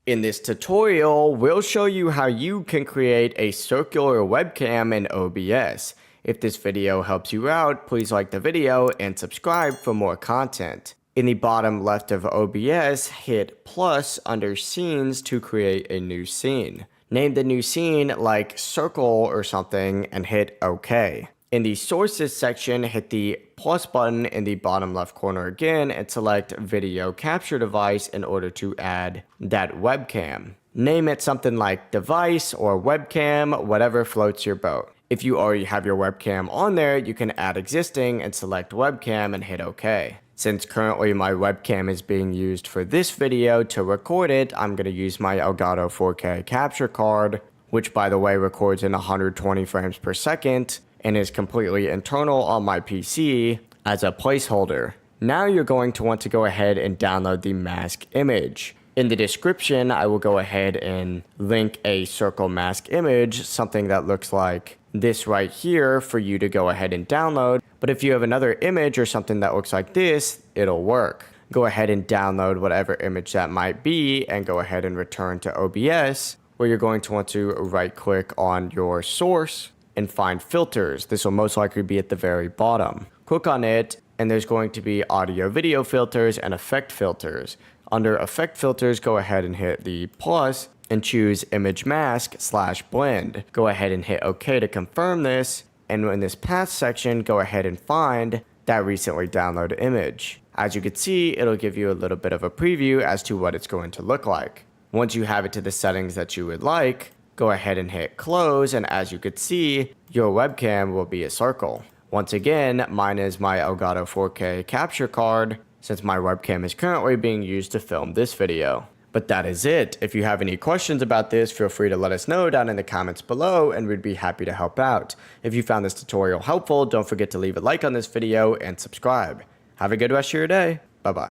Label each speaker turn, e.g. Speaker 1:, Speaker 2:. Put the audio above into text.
Speaker 1: In this tutorial, we'll show you how you can create a circular webcam in OBS. If this video helps you out, please like the video and subscribe for more content. In the bottom left of OBS, hit plus under scenes to create a new scene. Name the new scene like circle or something and hit OK. In the sources section, hit the plus button in the bottom left corner again and select video capture device in order to add that webcam. Name it something like device or webcam, whatever floats your boat. If you already have your webcam on there, you can add existing and select webcam and hit OK. Since currently my webcam is being used for this video to record it, I'm going to use my Elgato 4K capture card, which by the way records in 120 frames per second and is completely internal on my PC as a placeholder. Now you're going to want to go ahead and download the mask image. In the description, I will go ahead and link a circle mask image, something that looks like this right here for you to go ahead and download. But if you have another image or something that looks like this, it'll work. Go ahead and download whatever image that might be and go ahead and return to OBS, where you're going to want to right click on your source and find filters. This will most likely be at the very bottom. Click on it and there's going to be audio video filters and effect filters. Under effect filters, go ahead and hit the plus and choose image mask / blend. Go ahead and hit OK to confirm this. And in this path section, go ahead and find that recently downloaded image. As you can see, it'll give you a little bit of a preview as to what it's going to look like. Once you have it to the settings that you would like, go ahead and hit close, and as you could see, your webcam will be a circle. Once again, mine is my Elgato 4K capture card, since my webcam is currently being used to film this video. But that is it. If you have any questions about this, feel free to let us know down in the comments below and we'd be happy to help out. If you found this tutorial helpful, don't forget to leave a like on this video and subscribe. Have a good rest of your day. Bye bye.